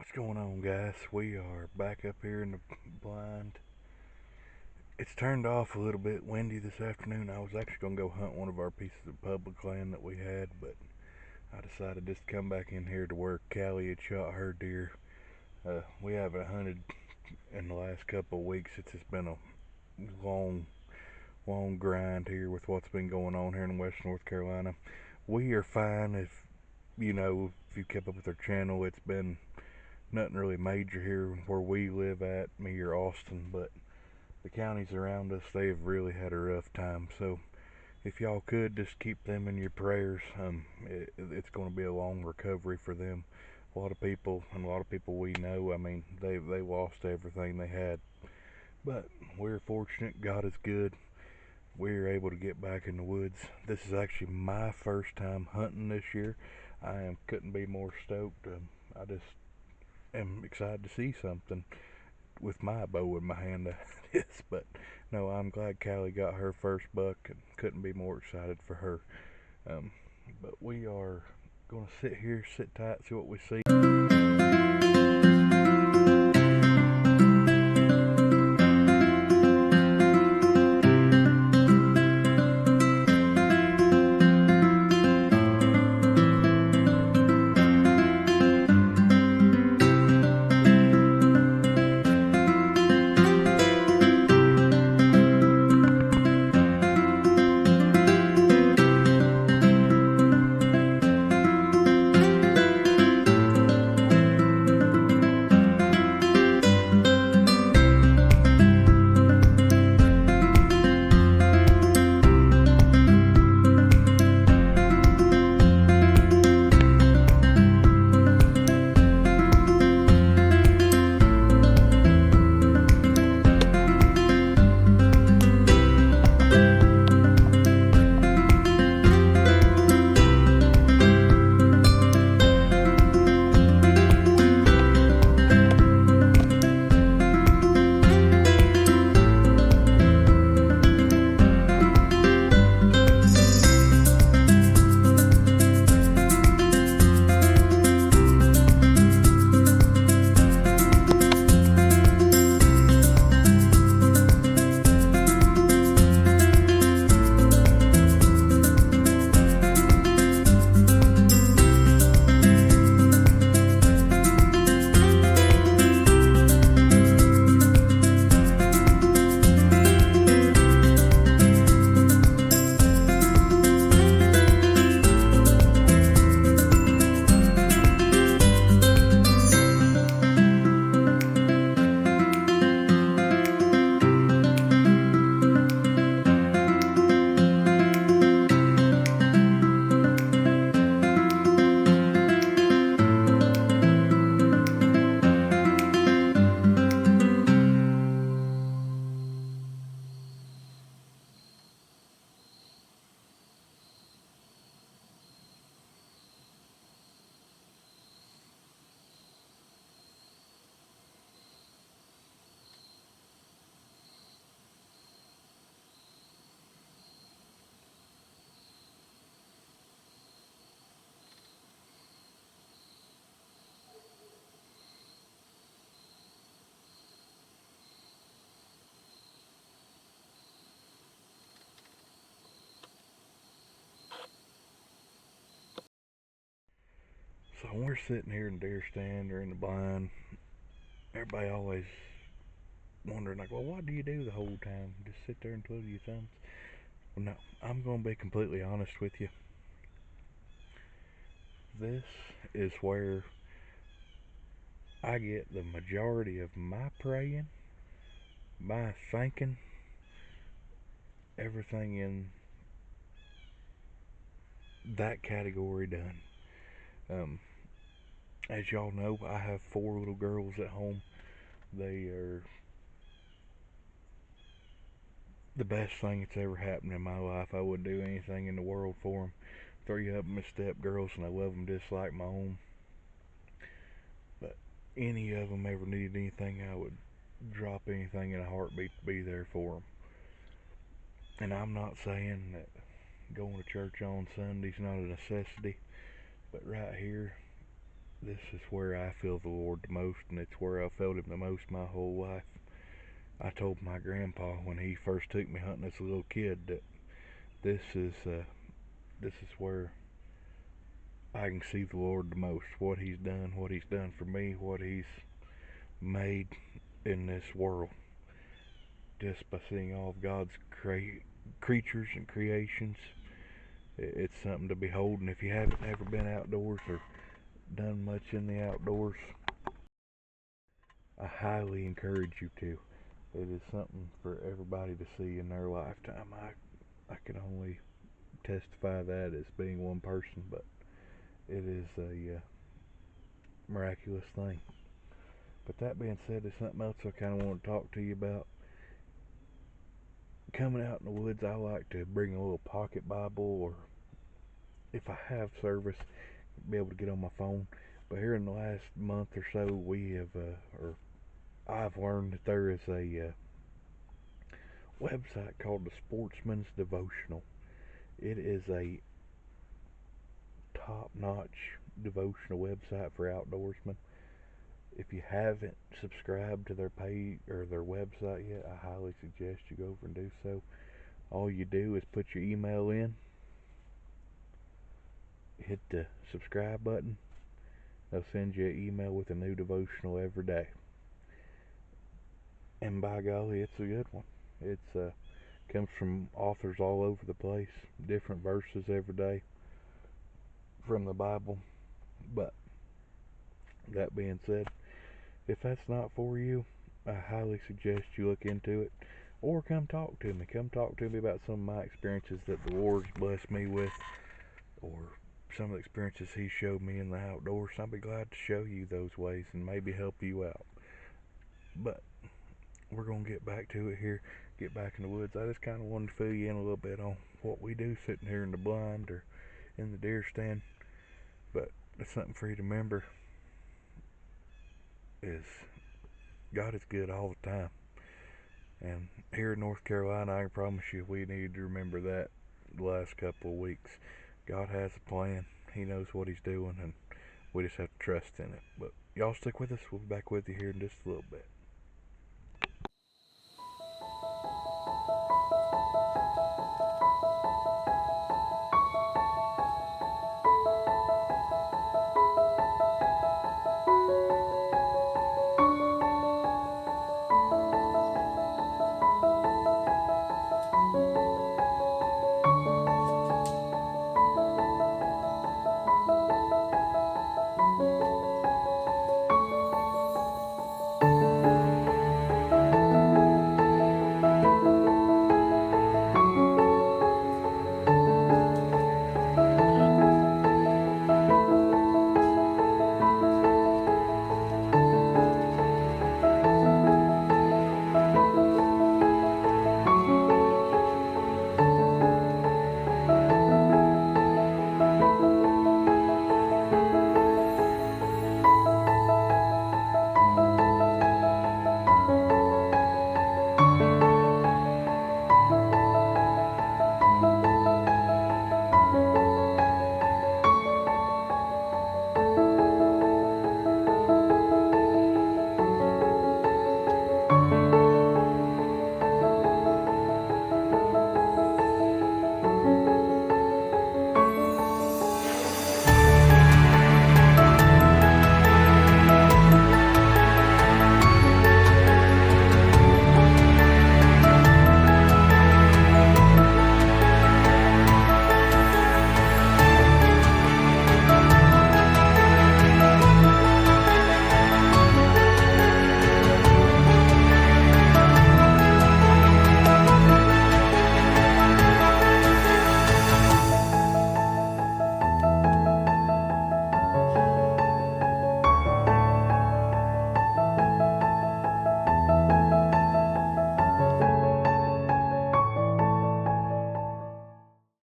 What's going on, guys? We are back up here in the blind. It's turned off a little bit windy this afternoon. I was actually going to go hunt one of our pieces of public land that we had, but I decided just to come back in here to where Callie had shot her deer. We haven't hunted in the last couple of weeks. It's just been a long, long grind here with what's been going on here in Western North Carolina. We are fine. If you kept up with our channel, it's been nothing really major here where we live at, me or Austin, but the counties around us, they've really had a rough time. So if y'all could just keep them in your prayers, it's going to be a long recovery for them. A lot of people, and a lot of people we know, I mean, they lost everything they had. But we're fortunate. God is good. We're able to get back in the woods. This is actually my first time hunting this year. Couldn't be more stoked. I just am excited to see something with my bow in my hand. That is, but no, I'm glad Callie got her first buck and couldn't be more excited for her. Um, but we are gonna sit here, sit tight, see what we see. So when we're sitting here in deer stand or in the blind, everybody always wondering like, well, what do you do the whole time? Just sit there and twiddle your thumbs? Well, no, I'm gonna be completely honest with you. This is where I get the majority of my praying, my thinking, everything in that category done. Um, as y'all know, I have 4 little girls at home. They are the best thing that's ever happened in my life. I would do anything in the world for them. 3 of them are step girls, and I love them just like my own. But any of them ever needed anything, I would drop anything in a heartbeat to be there for them. And I'm not saying that going to church on Sunday's not a necessity, but right here, This is where I feel the Lord the most, and it's where I felt Him the most my whole life. I told my grandpa when he first took me hunting as a little kid that this is uh, this is where I can see the Lord the most. What He's done for me, what He's made in this world, just by seeing all of God's creatures and creations. It's something to behold, and if you haven't ever been outdoors or done much in the outdoors, I highly encourage you to. It is something for everybody to see in their lifetime. I can only testify that as being one person, but it is a miraculous thing. But that being said, there's something else I kind of want to talk to you about. Coming out in the woods, I like to bring a little pocket Bible, or if I have service, be able to get on my phone. But here in the last month or so, we have, or I've learned that there is a website called the Sportsman's Devotional. It is a top-notch devotional website for outdoorsmen. If you haven't subscribed to their page or their website yet, I highly suggest you go over and do so. All you do is put your email in, hit the subscribe button. They'll send you an email with a new devotional every day. And by golly, it's a good one. It's comes from authors all over the place, different verses every day from the Bible. But that being said, if that's not for you, I highly suggest you look into it, or come talk to me. Come talk to me about some of my experiences that the Lord's blessed me with, or some of the experiences He showed me in the outdoors. I'll be glad to show you those ways and maybe help you out. But we're going to get back to it here, get back in the woods. I just kind of wanted to fill you in a little bit on what we do sitting here in the blind or in the deer stand. But it's something for you to remember is God is good all the time. And here in North Carolina, I can promise you we need to remember that the last couple of weeks. God has a plan. He knows what He's doing, and we just have to trust in it. But y'all stick with us. We'll be back with you here in just a little bit.